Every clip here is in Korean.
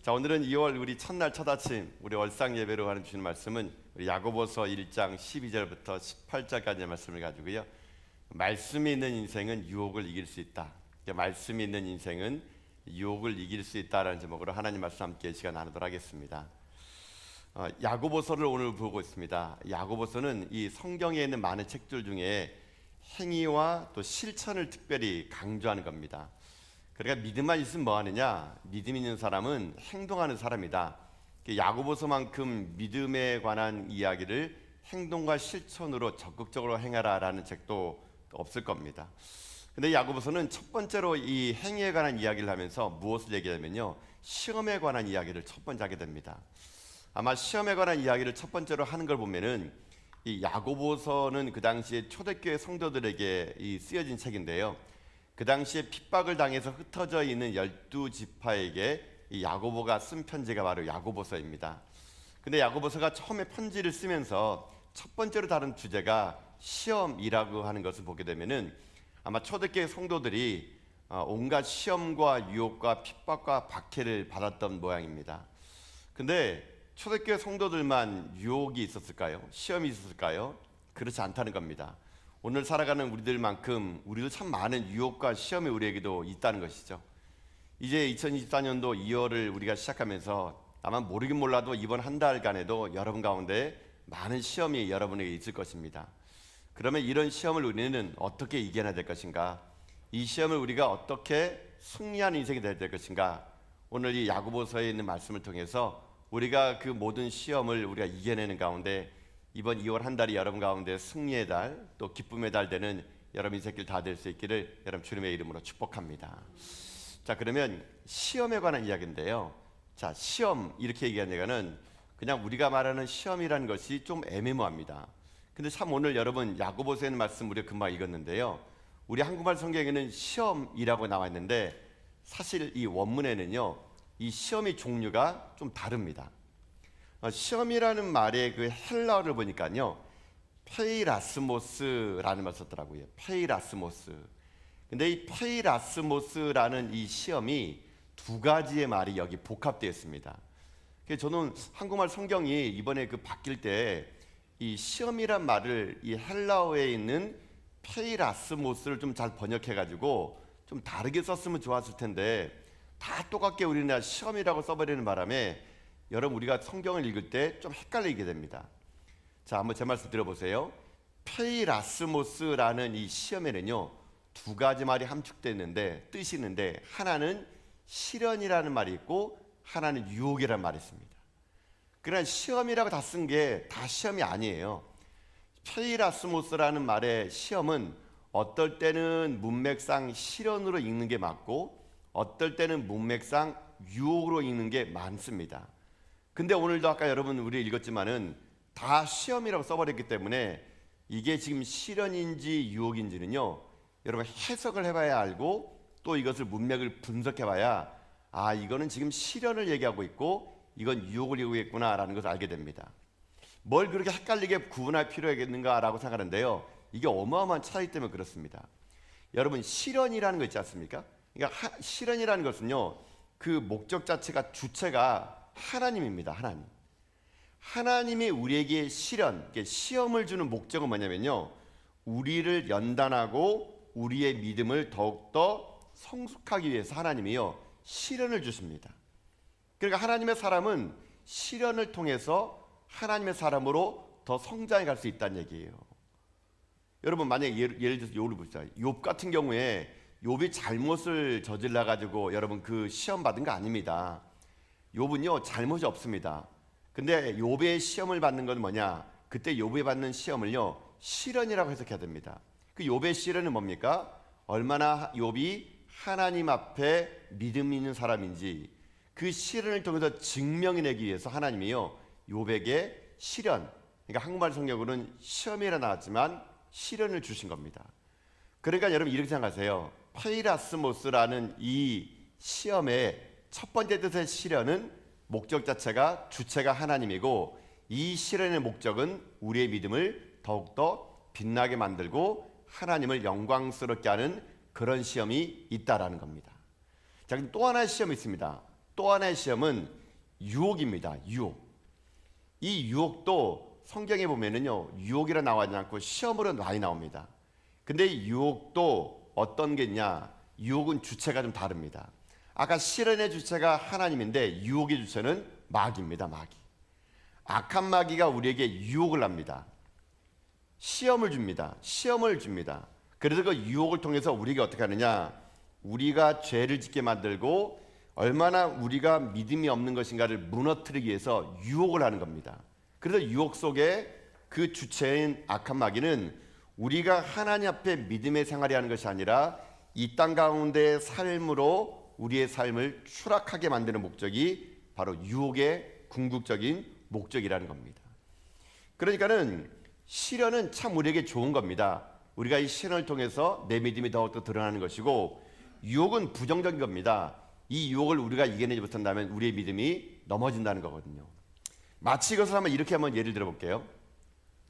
자, 오늘은 2월 우리 첫날 첫 아침 우리 월상 예배로 하는 주신 말씀은 우리 야고보서 1장 12절부터 18절까지의 말씀을 가지고요. 말씀이 있는 인생은 유혹을 이길 수 있다. 말씀이 있는 인생은 유혹을 이길 수 있다라는 제목으로 하나님 말씀 함께 시간 나누도록 하겠습니다. 야고보서를 오늘 보고 있습니다. 야고보서는 이 성경에 있는 많은 책들 중에 행위와 또 실천을 특별히 강조하는 겁니다. 그러니까 믿음만 있으면 뭐 하느냐? 믿음 있는 사람은 행동하는 사람이다. 야고보서만큼 믿음에 관한 이야기를 행동과 실천으로 적극적으로 행하라라는 책도 없을 겁니다. 근데 야고보서는 첫 번째로 이 행위에 관한 이야기를 하면서 무엇을 얘기하냐면요, 시험에 관한 이야기를 첫 번째 하게 됩니다. 아마 시험에 관한 이야기를 첫 번째로 하는 걸 보면은 이 야고보서는 그 당시에 초대교회 성도들에게 쓰여진 책인데요. 그 당시에 핍박을 당해서 흩어져 있는 12지파에게 이 야고보가 쓴 편지가 바로 야고보서입니다. 근데 야고보서가 처음에 편지를 쓰면서 첫 번째로 다룬 주제가 시험이라고 하는 것을 보게 되면은 아마 초대교회 성도들이 온갖 시험과 유혹과 핍박과 박해를 받았던 모양입니다. 근데 초대교회 성도들만 유혹이 있었을까요? 시험이 있었을까요? 그렇지 않다는 겁니다. 오늘 살아가는 우리들만큼 우리도 참 많은 유혹과 시험이 우리에게도 있다는 것이죠. 이제 2024년도 2월을 우리가 시작하면서 아마 모르긴 몰라도 이번 한 달간에도 여러분 가운데 많은 시험이 여러분에게 있을 것입니다. 그러면 이런 시험을 우리는 어떻게 이겨내야 될 것인가? 이 시험을 우리가 어떻게 승리하는 인생이 될 것인가? 오늘 이 야고보서에 있는 말씀을 통해서 우리가 그 모든 시험을 우리가 이겨내는 가운데 이번 2월 한 달이 여러분 가운데 승리의 달, 또 기쁨의 달 되는 여러분 인생길 다 될 수 있기를 여러분 주님의 이름으로 축복합니다. 자, 그러면 시험에 관한 이야기인데요. 자, 시험 이렇게 얘기하는 얘기는 그냥 우리가 말하는 시험이라는 것이 좀 애매모호합니다. 근데 참 오늘 여러분 야고보서에 있는 말씀 우리가 금방 읽었는데요. 우리 한국말 성경에는 시험이라고 나와 있는데 사실 이 원문에는요, 이 시험의 종류가 좀 다릅니다. 시험이라는 말의 그 헬라어를 보니까요, 페이라스모스라는 말 썼더라고요. 페이라스모스. 근데 이 페이라스모스라는 이 시험이 두 가지의 말이 여기 복합되어 있습니다. 그래서 저는 한국말 성경이 이번에 그 바뀔 때 이 시험이란 말을 이 헬라어에 있는 페이라스모스를 좀 잘 번역해가지고 좀 다르게 썼으면 좋았을 텐데 다 똑같게 우리는 시험이라고 써버리는 바람에 여러분 우리가 성경을 읽을 때 좀 헷갈리게 됩니다. 자, 한번 제 말씀 들어보세요. 페이라스모스라는 이 시험에는요, 두 가지 말이 함축되어 있는데 뜻이 있는데 하나는 시련이라는 말이 있고 하나는 유혹이라는 말이 있습니다. 그러나 시험이라고 다 쓴 게 다 시험이 아니에요. 페이라스모스라는 말의 시험은 어떨 때는 문맥상 시련으로 읽는 게 맞고 어떨 때는 문맥상 유혹으로 읽는 게 많습니다. 근데 오늘도 아까 여러분 우리 읽었지만은 다 시험이라고 써버렸기 때문에 이게 지금 시련인지 유혹인지는요, 여러분 해석을 해봐야 알고 또 이것을 문맥을 분석해봐야 이거는 지금 시련을 얘기하고 있고 이건 유혹을 얘기하고 있구나라는 것을 알게 됩니다. 뭘 그렇게 헷갈리게 구분할 필요가 있는가라고 생각하는데요, 이게 어마어마한 차이 때문에 그렇습니다. 여러분 시련이라는 거 있지 않습니까? 그러니까 시련이라는 것은요, 그 목적 자체가 주체가 하나님입니다. 하나님이 우리에게 시험을 주는 목적은 뭐냐면요, 우리를 연단하고 우리의 믿음을 더욱더 성숙하기 위해서 하나님이요 시련을 주십니다. 그러니까 하나님의 사람은 시련을 통해서 하나님의 사람으로 더 성장해 갈 수 있다는 얘기예요. 여러분 만약에 예를 들어서 욥을 보자. 욥 같은 경우에 욥이 잘못을 저질러 가지고 여러분 그 시험 받은 거 아닙니다. 욥은요 잘못이 없습니다. 근데 욥의 시험을 받는 건 뭐냐? 그때 욥이 받는 시험을요 시련이라고 해석해야 됩니다. 그 욥의 시련은 뭡니까? 얼마나 욥이 하나님 앞에 믿음 있는 사람인지 그 시련을 통해서 증명해내기 위해서 하나님이요 욥에게 시련, 그러니까 한국말 성경으로는 시험이라 나왔지만 시련을 주신 겁니다. 그러니까 여러분 이렇게 생각하세요. 페이라스모스라는 이 시험의 첫 번째 뜻의 시련은 목적 자체가 주체가 하나님이고 이 시련의 목적은 우리의 믿음을 더욱더 빛나게 만들고 하나님을 영광스럽게 하는 그런 시험이 있다라는 겁니다. 자, 또 하나의 시험이 있습니다. 또 하나의 시험은 유혹입니다. 유혹. 이 유혹도 성경에 보면은요, 유혹이라 나오지 않고 시험으로 많이 나옵니다. 근데 이 유혹도 어떤 게 있냐? 유혹은 주체가 좀 다릅니다. 아까 실현의 주체가 하나님인데 유혹의 주체는 마귀입니다. 마귀. 악한 마귀가 우리에게 유혹을 합니다. 시험을 줍니다. 시험을 줍니다. 그래서 그 유혹을 통해서 우리가 어떻게 하느냐? 우리가 죄를 짓게 만들고 얼마나 우리가 믿음이 없는 것인가를 무너뜨리기 위해서 유혹을 하는 겁니다. 그래서 유혹 속에 그 주체인 악한 마귀는 우리가 하나님 앞에 믿음의 생활이 하는 것이 아니라 이 땅 가운데의 삶으로 우리의 삶을 추락하게 만드는 목적이 바로 유혹의 궁극적인 목적이라는 겁니다. 그러니까는 시련은 참 우리에게 좋은 겁니다. 우리가 이 시련을 통해서 내 믿음이 더욱더 드러나는 것이고, 유혹은 부정적인 겁니다. 이 유혹을 우리가 이겨내지 못한다면 우리의 믿음이 넘어진다는 거거든요. 마치 이것을 한번 예를 들어 볼게요.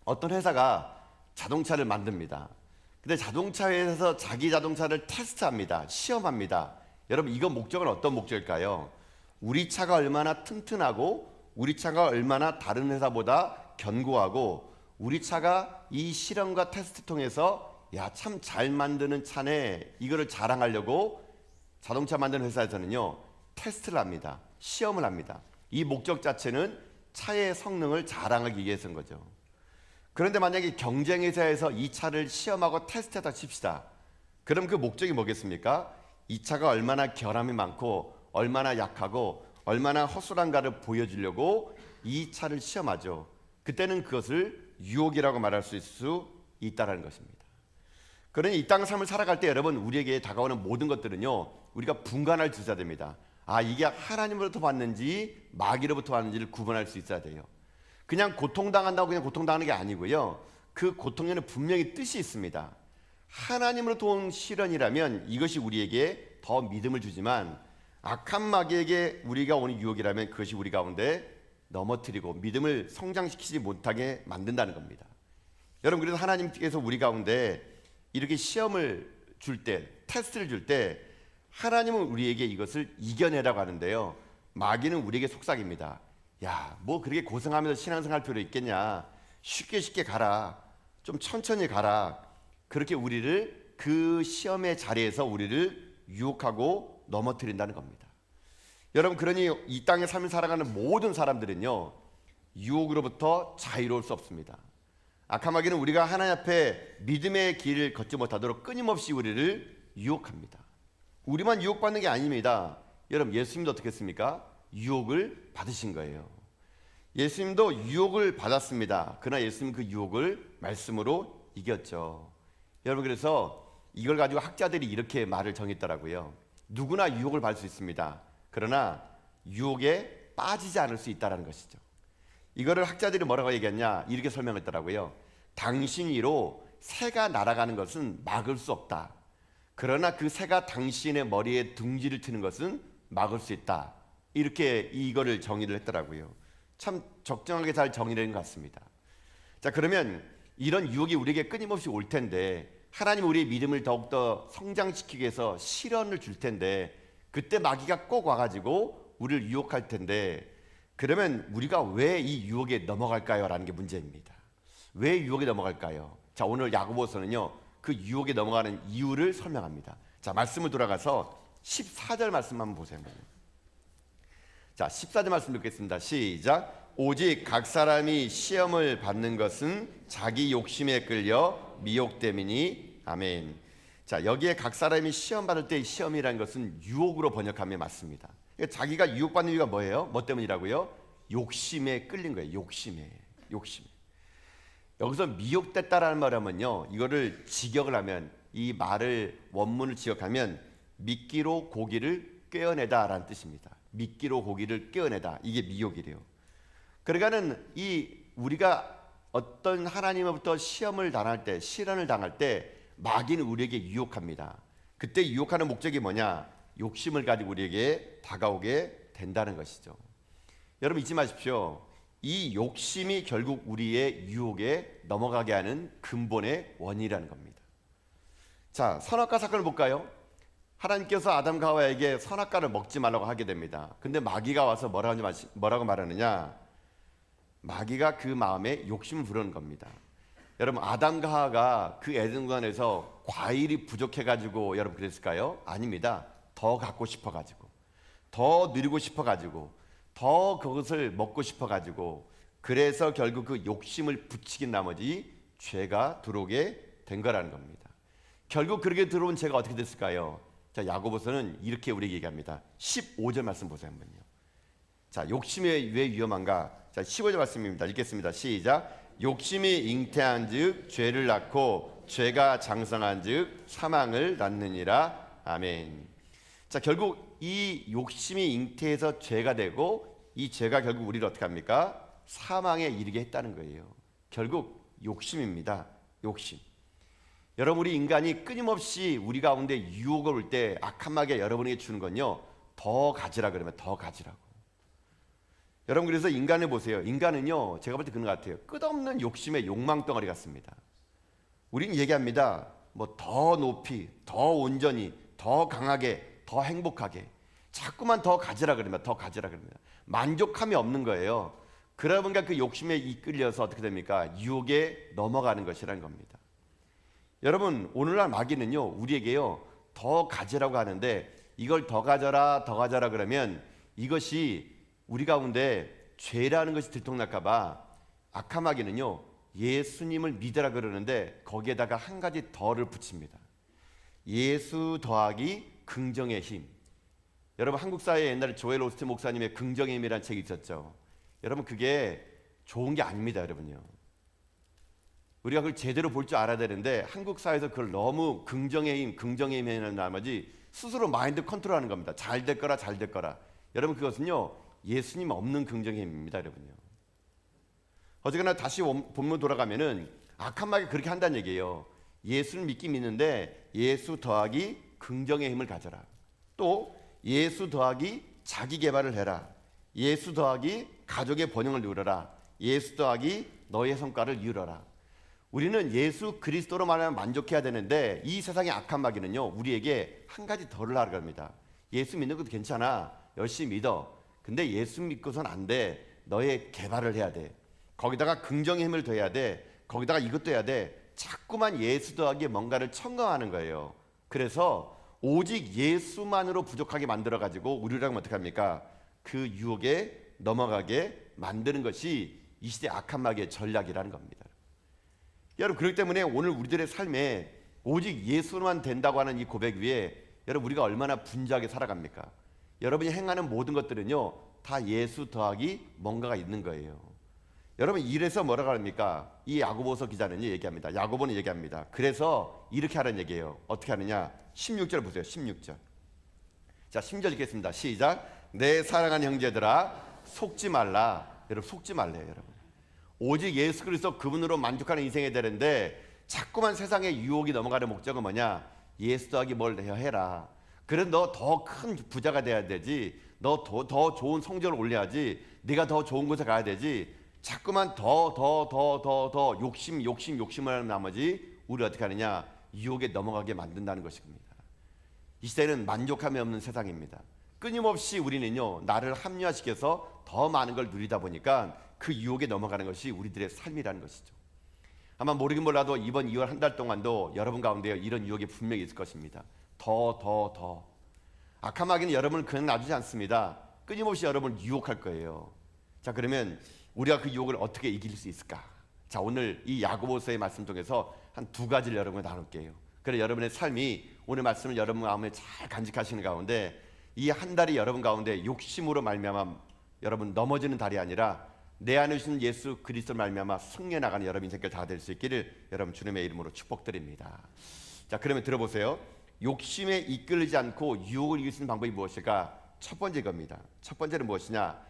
어떤 회사가 자동차를 만듭니다. 근데 자동차 회사에서 자기 자동차를 테스트합니다. 시험합니다. 여러분, 이거 목적은 어떤 목적일까요? 우리 차가 얼마나 튼튼하고 우리 차가 얼마나 다른 회사보다 견고하고 우리 차가 이 실험과 테스트 통해서 야, 참 잘 만드는 차네, 이거를 자랑하려고 자동차 만드는 회사에서는요, 테스트를 합니다. 시험을 합니다. 이 목적 자체는 차의 성능을 자랑하기 위해서인 거죠. 그런데 만약에 경쟁 회사에서 이 차를 시험하고 테스트하다 칩시다. 그럼 그 목적이 뭐겠습니까? 이 차가 얼마나 결함이 많고 얼마나 약하고 얼마나 허술한가를 보여주려고 이 차를 시험하죠. 그때는 그것을 유혹이라고 말할 수 있다는 것입니다. 그러니 이 땅 삶을 살아갈 때 여러분, 우리에게 다가오는 모든 것들은요, 우리가 분간할 수 있어야 됩니다. 아, 이게 하나님으로부터 왔는지 마귀로부터 왔는지를 구분할 수 있어야 돼요. 그냥 고통당한다고 그냥 고통당하는 게 아니고요, 그 고통에는 분명히 뜻이 있습니다. 하나님으로부터 온 시련이라면 이것이 우리에게 더 믿음을 주지만, 악한 마귀에게 우리가 오는 유혹이라면 그것이 우리 가운데 넘어뜨리고 믿음을 성장시키지 못하게 만든다는 겁니다. 여러분, 그래서 하나님께서 우리 가운데 이렇게 시험을 줄 때, 테스트를 줄 때 하나님은 우리에게 이것을 이겨내라고 하는데요, 마귀는 우리에게 속삭입니다. 야, 뭐 그렇게 고생하면서 신앙생활 필요 있겠냐? 쉽게 가라. 좀 천천히 가라. 그렇게 우리를 그 시험의 자리에서 우리를 유혹하고 넘어뜨린다는 겁니다. 여러분, 그러니 이 땅의 삶을 살아가는 모든 사람들은요, 유혹으로부터 자유로울 수 없습니다. 악한 마귀는 우리가 하나님 앞에 믿음의 길을 걷지 못하도록 끊임없이 우리를 유혹합니다. 우리만 유혹받는 게 아닙니다. 여러분, 예수님도 어떻게 했습니까? 유혹을 받으신 거예요. 예수님도 유혹을 받았습니다. 그러나 예수님 그 유혹을 말씀으로 이겼죠. 여러분, 그래서 이걸 가지고 학자들이 이렇게 말을 정했더라고요. 누구나 유혹을 받을 수 있습니다. 그러나 유혹에 빠지지 않을 수 있다는 것이죠. 이거를 학자들이 뭐라고 얘기했냐, 이렇게 설명했더라고요. 당신이로 새가 날아가는 것은 막을 수 없다. 그러나 그 새가 당신의 머리에 둥지를 트는 것은 막을 수 있다. 이렇게 이거를 정의를 했더라고요. 참 적정하게 잘 정의된 것 같습니다. 자, 그러면 이런 유혹이 우리에게 끊임없이 올 텐데, 하나님 우리의 믿음을 더욱더 성장시키기 위해서 시련을 줄 텐데, 그때 마귀가 꼭 와가지고 우리를 유혹할 텐데, 그러면 우리가 왜 이 유혹에 넘어갈까요? 라는 게 문제입니다. 왜 유혹에 넘어갈까요? 자, 오늘 야고보서는요, 그 유혹에 넘어가는 이유를 설명합니다. 자, 말씀을 돌아가서 14절 말씀 한번 보세요. 자, 14절 말씀 읽겠습니다. 시작. 오직 각 사람이 시험을 받는 것은 자기 욕심에 끌려 미혹됨이니. 아멘. 자, 여기에 각 사람이 시험 받을 때 시험이라는 것은 유혹으로 번역하면 맞습니다. 그러니까 자기가 유혹받는 이유가 뭐예요? 뭐 때문이라고요? 욕심에 끌린 거예요. 욕심에. 여기서 미혹됐다라는 말을 하면요, 이거를 직역을 하면, 이 말을 원문을 직역하면 미끼로 고기를 꿰어내다라는 뜻입니다. 미끼로 고기를 꿰어내다, 이게 미혹이래요. 그러니까는 이 우리가 어떤 하나님으로부터 시련을 당할 때 마귀는 우리에게 유혹합니다. 그때 유혹하는 목적이 뭐냐? 욕심을 가지고 우리에게 다가오게 된다는 것이죠. 여러분, 잊지 마십시오. 이 욕심이 결국 우리의 유혹에 넘어가게 하는 근본의 원인이라는 겁니다. 자, 선악과 사건을 볼까요? 하나님께서 아담과 하와에게 선악과를 먹지 말라고 하게 됩니다. 근데 마귀가 와서 뭐라고 말하느냐? 마귀가 그 마음에 욕심을 부르는 겁니다. 여러분, 아담과 하와가 그 에덴동산에서 과일이 부족해가지고 여러분 그랬을까요? 아닙니다. 더 갖고 싶어가지고, 더 누리고 싶어가지고, 더 그것을 먹고 싶어가지고, 그래서 결국 그 욕심을 부추긴 나머지 죄가 들어오게 된 거라는 겁니다. 결국 그렇게 들어온 죄가 어떻게 됐을까요? 자, 야고보서는 이렇게 우리에게 얘기합니다. 15절 말씀 보세요 한번요. 자, 욕심이 왜 위험한가? 자, 15절 말씀입니다. 읽겠습니다. 시작. 욕심이 잉태한즉 죄를 낳고 죄가 장성한즉 사망을 낳느니라. 아멘. 자, 결국 이 욕심이 잉태해서 죄가 되고 이 죄가 결국 우리를 어떻게 합니까? 사망에 이르게 했다는 거예요. 결국 욕심입니다. 욕심. 여러분, 우리 인간이 끊임없이 우리 가운데 유혹을 올 때 악한 마귀가 여러분에게 주는 건요, 더 가지라 그러면 더 가지라고. 여러분, 그래서 인간을 보세요. 인간은요, 제가 볼 때 그런 것 같아요. 끝없는 욕심의 욕망 덩어리 같습니다. 우리는 얘기합니다. 뭐 더 높이, 더 온전히, 더 강하게, 더 행복하게. 자꾸만 더 가지라 그러면 더 가지라 그럽니다. 만족함이 없는 거예요. 그러다 보니까 그 욕심에 이끌려서 어떻게 됩니까? 유혹에 넘어가는 것이라는 겁니다. 여러분, 오늘날 마귀는요, 우리에게요, 더 가지라고 하는데 이걸 더 가져라, 더 가져라 그러면 이것이 우리 가운데 죄라는 것이 들통날까 봐 악한 마귀는요, 예수님을 믿으라 그러는데 거기에다가 한 가지 더를 붙입니다. 예수 더하기 긍정의 힘. 여러분, 한국 사회에 옛날에 조엘 오스트 목사님의 긍정의 힘이라는 책이 있었죠. 여러분, 그게 좋은 게 아닙니다, 여러분요. 우리가 그걸 제대로 볼 줄 알아야 되는데 한국 사회에서 그걸 너무 긍정의 힘, 긍정의 힘이라는 나머지 스스로 마인드 컨트롤하는 겁니다. 잘 될 거라, 잘 될 거라. 여러분, 그것은요, 예수님 없는 긍정의 힘입니다, 여러분요. 어쨌거나 다시 본문 돌아가면은 악한 마귀가 그렇게 한다는 얘기예요. 예수를 믿긴 믿는데 예수 더하기 긍정의 힘을 가져라. 또 예수 더하기 자기 개발을 해라. 예수 더하기 가족의 번영을 누려라. 예수 더하기 너의 성과를 이루어라. 우리는 예수 그리스도로 말하면 만족해야 되는데 이 세상의 악한 마귀는요, 우리에게 한 가지 더를 하라고 합니다. 예수 믿는 것도 괜찮아. 열심히 믿어. 근데 예수 믿고선 안 돼. 너의 개발을 해야 돼. 거기다가 긍정의 힘을 더해야 돼. 거기다가 이것도 해야 돼. 자꾸만 예수 더하기 뭔가를 첨가하는 거예요. 그래서 오직 예수만으로 부족하게 만들어가지고 우리랑 어떻게 합니까? 그 유혹에 넘어가게 만드는 것이 이 시대 악한 마귀의 전략이라는 겁니다. 여러분, 그렇기 때문에 오늘 우리들의 삶에 오직 예수만 된다고 하는 이 고백 위에 여러분, 우리가 얼마나 분주하게 살아갑니까? 여러분이 행하는 모든 것들은요, 다 예수 더하기 뭔가가 있는 거예요. 여러분, 이래서 뭐라고 합니까? 이 야고보서 기자는 얘기합니다. 야고보는 얘기합니다. 그래서 이렇게 하라는 얘기예요. 어떻게 하느냐? 16절 보세요. 16절. 자, 10절 읽겠습니다. 시작. 내 사랑하는 형제들아, 속지 말라. 여러분, 속지 말래요, 여러분. 오직 예수 그리스도 그분으로 만족하는 인생이 되는데 자꾸만 세상의 유혹이 넘어가는 목적은 뭐냐? 예수 더하기 뭘 해라. 그래, 너 더 큰 부자가 돼야 되지. 너 더 좋은 성적을 올려야지. 네가 더 좋은 곳에 가야 되지. 자꾸만 더 욕심을 하는 나머지 우리 어떻게 하느냐? 유혹에 넘어가게 만든다는 것입니다. 이 시대는 만족함이 없는 세상입니다. 끊임없이 우리는요, 나를 합리화시켜서 더 많은 걸 누리다 보니까 그 유혹에 넘어가는 것이 우리들의 삶이라는 것이죠. 아마 모르긴 몰라도 이번 2월 한 달 동안도 여러분 가운데 이런 유혹이 분명히 있을 것입니다. 더. 악한 마귀는 여러분을 그냥 놔두지 않습니다. 끊임없이 여러분을 유혹할 거예요. 자, 그러면 우리가 그 유혹을 어떻게 이길 수 있을까? 자, 오늘 이 야고보서의 말씀 통해서 한 두 가지를 여러분과 나눌게요. 그래, 여러분의 삶이 오늘 말씀을 여러분 마음에 잘 간직하시는 가운데 이 한 달이 여러분 가운데 욕심으로 말미암아 여러분 넘어지는 달이 아니라 내 안에 오신 예수 그리스도를 말미암아 승리해 나가는 여러분 인생길 다 될 수 있기를 여러분 주님의 이름으로 축복드립니다. 자, 그러면 들어보세요. 욕심에 이끌리지 않고 유혹을 이길 수 있는 방법이 무엇일까? 첫 번째 겁니다. 첫 번째는 무엇이냐?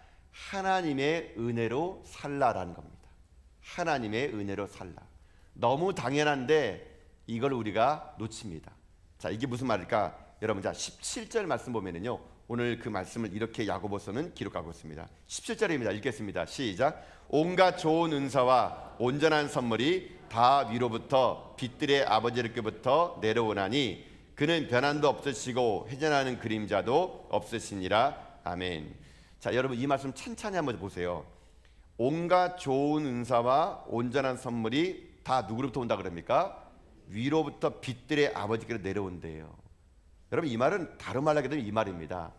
하나님의 은혜로 살라라는 겁니다. 하나님의 은혜로 살라. 너무 당연한데 이걸 우리가 놓칩니다. 자, 이게 무슨 말일까? 여러분, 자 17절 말씀 보면은요, 오늘 그 말씀을 이렇게 야고보서는 기록하고 있습니다. 17절입니다. 읽겠습니다. 시작. 온갖 좋은 은사와 온전한 선물이 다 위로부터 빛들의 아버지께로부터 내려오나니 그는 변함도 없으시고 회전하는 그림자도 없으시니라. 아멘. 자, 여러분 이 말씀 찬찬히 한번 보세요. 온갖 좋은 은사와 온전한 선물이 다 누구로부터 온다 그럽니까? 위로부터 빛들의 아버지께로 내려온대요. 여러분 이 말은 다른 말로 하게 되면 이 말입니다.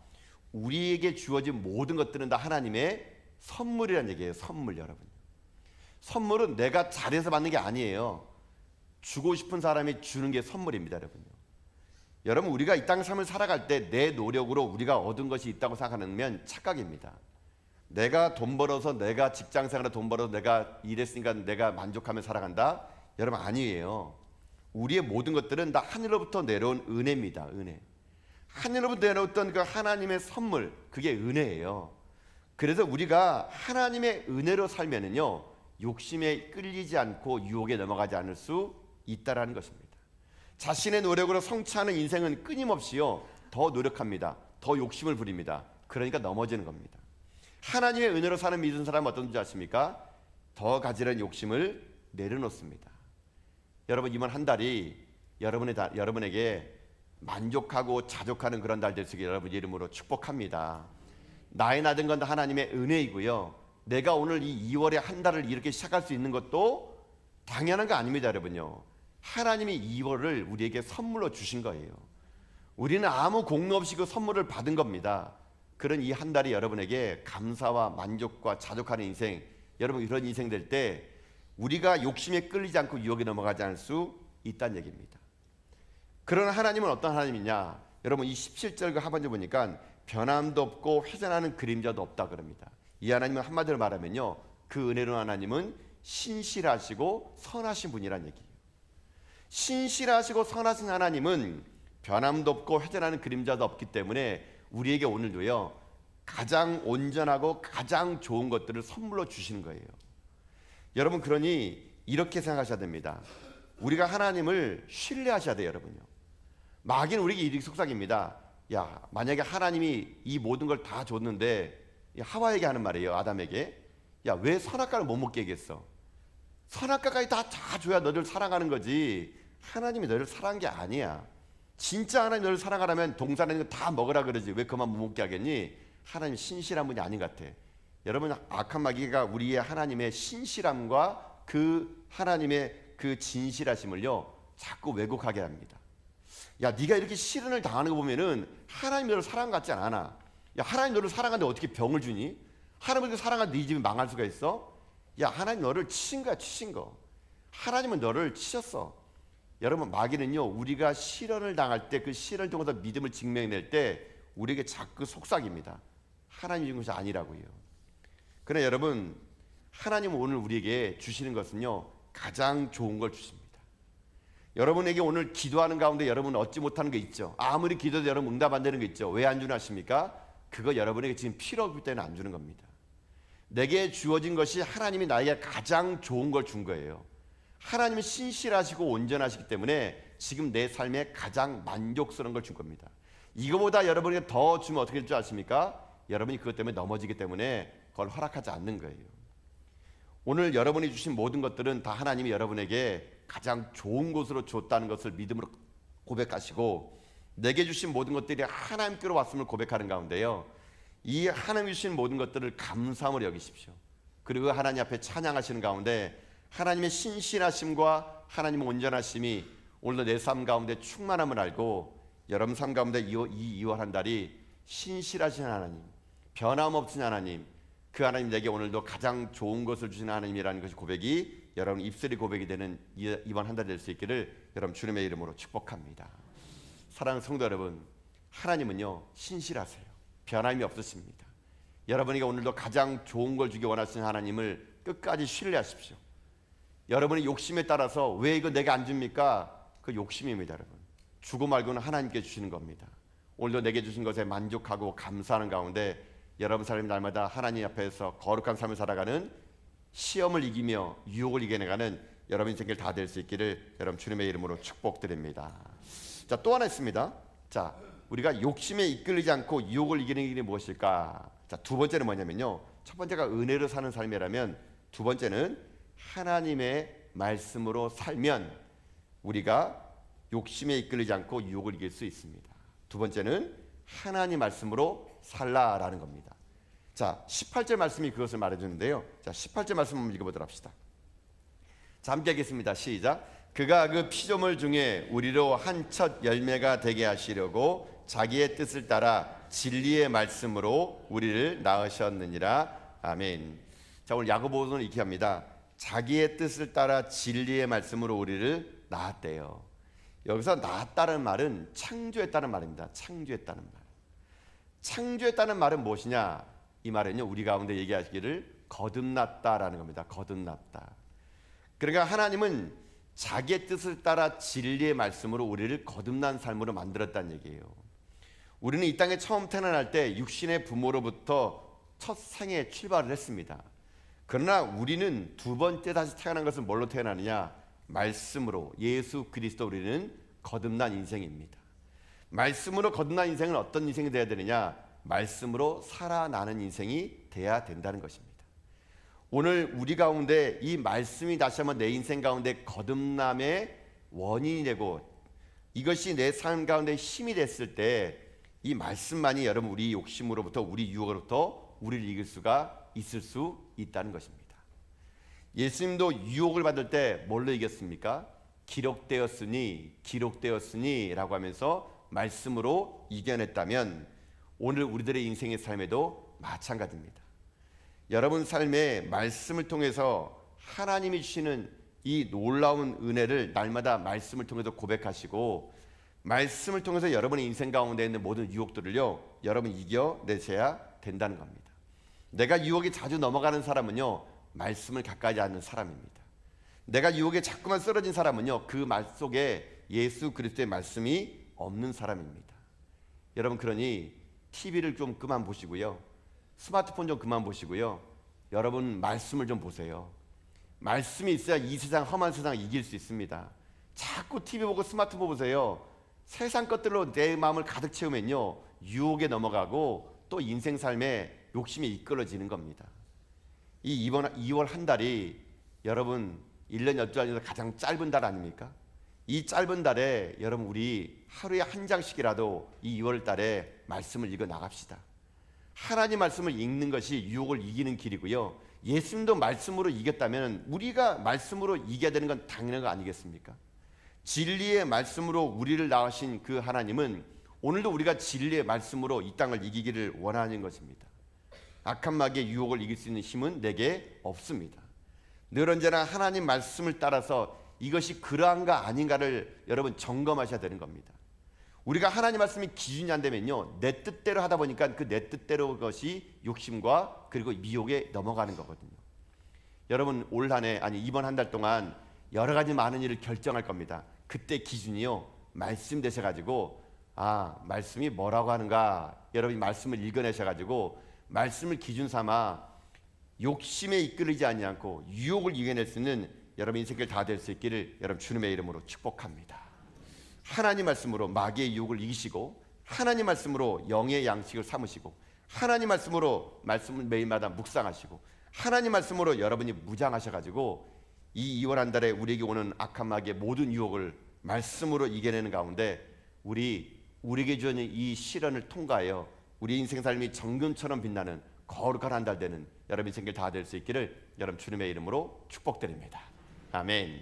우리에게 주어진 모든 것들은 다 하나님의 선물이라는 얘기예요. 선물. 여러분, 선물은 내가 잘해서 받는 게 아니에요. 주고 싶은 사람이 주는 게 선물입니다. 여러분 우리가 이 땅 삶을 살아갈 때 내 노력으로 우리가 얻은 것이 있다고 생각하면 착각입니다. 내가 돈 벌어서, 내가 직장생활에 돈 벌어서 내가 일했으니까 내가 만족하며 살아간다? 여러분 아니에요. 우리의 모든 것들은 다 하늘로부터 내려온 은혜입니다. 은혜. 하늘로부터 내려왔던 그 하나님의 선물, 그게 은혜예요. 그래서 우리가 하나님의 은혜로 살면은요, 욕심에 끌리지 않고 유혹에 넘어가지 않을 수 있다라는 것입니다. 자신의 노력으로 성취하는 인생은 끊임없이요 더 노력합니다. 더 욕심을 부립니다. 그러니까 넘어지는 겁니다. 하나님의 은혜로 사는 믿은 사람은 어떤지 아십니까? 더 가지는 욕심을 내려놓습니다. 여러분 이번 한 달이 여러분에게 만족하고 자족하는 그런 달 될 수 있게 여러분 이름으로 축복합니다. 나의 나된 건 다 하나님의 은혜이고요. 내가 오늘 이 2월의 한 달을 이렇게 시작할 수 있는 것도 당연한 거 아닙니다. 여러분요, 하나님이 2월을 우리에게 선물로 주신 거예요. 우리는 아무 공로 없이 그 선물을 받은 겁니다. 그런 이 한 달이 여러분에게 감사와 만족과 자족하는 인생, 여러분 이런 인생 될 때 우리가 욕심에 끌리지 않고 유혹에 넘어가지 않을 수 있다는 얘기입니다. 그러나 하나님은 어떤 하나님이냐? 여러분 이 17절 그 하반절 보니까 변함도 없고 회전하는 그림자도 없다 그럽니다. 이 하나님은 한마디로 말하면요, 그 은혜로운 하나님은 신실하시고 선하신 분이란 얘기예요. 신실하시고 선하신 하나님은 변함도 없고 회전하는 그림자도 없기 때문에 우리에게 오늘도요 가장 온전하고 가장 좋은 것들을 선물로 주시는 거예요. 여러분 그러니 이렇게 생각하셔야 됩니다. 우리가 하나님을 신뢰하셔야 돼요. 여러분요, 마귀는 우리에게 이렇게 속삭입니다. 야, 만약에 하나님이 이 모든 걸 다 줬는데, 하와에게 하는 말이에요. 아담에게, 야, 왜 선악과를 못 먹게 했겠어? 선악과까지 다 줘야 너를 사랑하는 거지, 하나님이 너를 사랑한 게 아니야. 진짜 하나님 너를 사랑하라면 동산에 있는 거 다 먹으라 그러지 왜 그만 못 먹게 하겠니? 하나님이 신실한 분이 아닌 것 같아. 여러분 악한 마귀가 우리의 하나님의 신실함과 그 하나님의 그 진실하심을요 자꾸 왜곡하게 합니다. 야, 네가 이렇게 시련을 당하는 거 보면은 하나님 너를 사랑 같지 않아. 야, 하나님 너를 사랑하는데 어떻게 병을 주니? 하나님을 사랑하는데 네 집이 망할 수가 있어? 야, 하나님 너를 치신 거야, 치신 거. 하나님은 너를 치셨어. 여러분 마귀는요 우리가 시련을 당할 때 그 시련을 통해서 믿음을 증명해낼 때 우리에게 자꾸 속삭입니다. 하나님이 준 것이 아니라고요. 그러나 여러분 하나님은 오늘 우리에게 주시는 것은요 가장 좋은 걸 주십니다. 여러분에게 오늘 기도하는 가운데 여러분은 얻지 못하는 게 있죠. 아무리 기도해도 여러분 응답 안 되는 게 있죠. 왜 안 주나 아십니까? 그거 여러분에게 지금 필요 없기 때문에 안 주는 겁니다. 내게 주어진 것이 하나님이 나에게 가장 좋은 걸 준 거예요. 하나님은 신실하시고 온전하시기 때문에 지금 내 삶에 가장 만족스러운 걸 준 겁니다. 이거보다 여러분에게 더 주면 어떻게 될 줄 아십니까? 여러분이 그것 때문에 넘어지기 때문에 그걸 허락하지 않는 거예요. 오늘 여러분이 주신 모든 것들은 다 하나님이 여러분에게 가장 좋은 곳으로 줬다는 것을 믿음으로 고백하시고, 내게 주신 모든 것들이 하나님께로 왔음을 고백하는 가운데요 이 하나님이 주신 모든 것들을 감사함으로 여기십시오. 그리고 하나님 앞에 찬양하시는 가운데 하나님의 신실하심과 하나님의 온전하심이 오늘도 내 삶 가운데 충만함을 알고, 여러분 삶 가운데 이 2월 한 달이 신실하신 하나님, 변함없으신 하나님, 그 하나님 내게 오늘도 가장 좋은 것을 주시는 하나님이라는 것이 고백이 여러분 입술이 고백이 되는 이번 한 달 될 수 있기를 여러분 주님의 이름으로 축복합니다. 사랑하는 성도 여러분, 하나님은요 신실하세요. 변함이 없으십니다. 여러분에게 오늘도 가장 좋은 걸 주기 원하시는 하나님을 끝까지 신뢰하십시오. 여러분의 욕심에 따라서 왜 이거 내가 안 줍니까? 그 욕심입니다. 여러분 주고 말고는 하나님께 주시는 겁니다. 오늘도 내게 주신 것에 만족하고 감사하는 가운데 여러분 삶이 날마다 하나님 앞에서 거룩한 삶을 살아가는, 시험을 이기며 유혹을 이겨내가는 여러분 인생길 다 될 수 있기를 여러분 주님의 이름으로 축복드립니다. 자, 또 하나 있습니다. 자, 우리가 욕심에 이끌리지 않고 유혹을 이기는 길이 무엇일까? 자, 두 번째는 뭐냐면요, 첫 번째가 은혜로 사는 삶이라면, 두 번째는 하나님의 말씀으로 살면 우리가 욕심에 이끌리지 않고 유혹을 이길 수 있습니다. 두 번째는 하나님 말씀으로 살라라는 겁니다. 자, 18절 말씀이 그것을 말해주는데요. 자, 18절 말씀 한번 읽어보도록 합시다. 자, 함께 하겠습니다. 시작. 그가 그 피조물 중에 우리로 한 첫 열매가 되게 하시려고 자기의 뜻을 따라 진리의 말씀으로 우리를 낳으셨느니라. 아멘. 자, 오늘 야고보서는 이렇게 합니다. 자기의 뜻을 따라 진리의 말씀으로 우리를 낳았대요. 여기서 낳았다는 말은 창조했다는 말입니다. 창조했다는 말. 창조했다는 말은 무엇이냐? 이 말은요, 우리 가운데 얘기하시기를 거듭났다라는 겁니다. 거듭났다. 그러니까 하나님은 자기의 뜻을 따라 진리의 말씀으로 우리를 거듭난 삶으로 만들었다는 얘기예요. 우리는 이 땅에 처음 태어날 때 육신의 부모로부터 첫 생에 출발을 했습니다. 그러나 우리는 두 번째 다시 태어난 것은 뭘로 태어나느냐? 말씀으로, 예수 그리스도. 우리는 거듭난 인생입니다. 말씀으로 거듭난 인생은 어떤 인생이 되어야 되느냐? 말씀으로 살아나는 인생이 돼야 된다는 것입니다. 오늘 우리 가운데 이 말씀이 다시 한번 내 인생 가운데 거듭남의 원인이 되고 이것이 내 삶 가운데 힘이 됐을 때 이 말씀만이 여러분 우리 욕심으로부터, 우리 유혹으로부터 우리를 이길 수가 있을 수 있다는 것입니다. 예수님도 유혹을 받을 때 뭘로 이겼습니까? 기록되었으니 라고 하면서 말씀으로 이겨냈다면 오늘 우리들의 인생의 삶에도 마찬가지입니다. 여러분 삶에 말씀을 통해서 하나님이 주시는 이 놀라운 은혜를 날마다 말씀을 통해서 고백하시고 말씀을 통해서 여러분의 인생 가운데 있는 모든 유혹들을요, 여러분 이겨내셔야 된다는 겁니다. 내가 유혹에 자주 넘어가는 사람은요, 말씀을 가까이 하는 사람입니다. 내가 유혹에 자꾸만 쓰러진 사람은요, 그 말 속에 예수 그리스도의 말씀이 없는 사람입니다. 여러분, 그러니 TV를 좀 그만 보시고요, 스마트폰 좀 그만 보시고요, 여러분 말씀을 좀 보세요. 말씀이 있어야 이 세상, 험한 세상을 이길 수 있습니다. 자꾸 TV 보고 스마트폰 보세요. 세상 것들로 내 마음을 가득 채우면요, 유혹에 넘어가고 또 인생 삶에 욕심에 이끌어지는 겁니다. 이번 2월 한 달이 여러분 1년 12달 중에서 가장 짧은 달 아닙니까? 이 짧은 달에 여러분 우리 하루에 한 장씩이라도 이 2월 달에 말씀을 읽어 나갑시다. 하나님 말씀을 읽는 것이 유혹을 이기는 길이고요, 예수님도 말씀으로 이겼다면 우리가 말씀으로 이겨야 되는 건 당연한 거 아니겠습니까? 진리의 말씀으로 우리를 낳으신 그 하나님은 오늘도 우리가 진리의 말씀으로 이 땅을 이기기를 원하는 것입니다. 악한 마귀의 유혹을 이길 수 있는 힘은 내게 없습니다. 늘 언제나 하나님 말씀을 따라서 이것이 그러한가 아닌가를 여러분 점검하셔야 되는 겁니다. 우리가 하나님 말씀이 기준이 안 되면요, 내 뜻대로 하다 보니까 그 내 뜻대로 것이 욕심과 그리고 미혹에 넘어가는 거거든요. 여러분 올 한 해, 아니 이번 한 달 동안 여러 가지 많은 일을 결정할 겁니다. 그때 기준이요, 말씀 되셔가지고 말씀이 뭐라고 하는가, 여러분이 말씀을 읽어내셔가지고 말씀을 기준 삼아 욕심에 이끌리지 않고 유혹을 이겨낼 수 있는 여러분 인생길 다 될 수 있기를 여러분 주님의 이름으로 축복합니다. 하나님 말씀으로 마귀의 유혹을 이기시고, 하나님 말씀으로 영의 양식을 삼으시고, 하나님 말씀으로 말씀을 매일마다 묵상하시고, 하나님 말씀으로 여러분이 무장하셔가지고 이 2월 한 달에 우리에게 오는 악한 마귀의 모든 유혹을 말씀으로 이겨내는 가운데 우리에게 주어진 이 시련을 통과하여 우리 인생 삶이 정금처럼 빛나는 거룩한 한 달 되는 여러분 인생길 다 될 수 있기를 여러분 주님의 이름으로 축복드립니다. 아멘.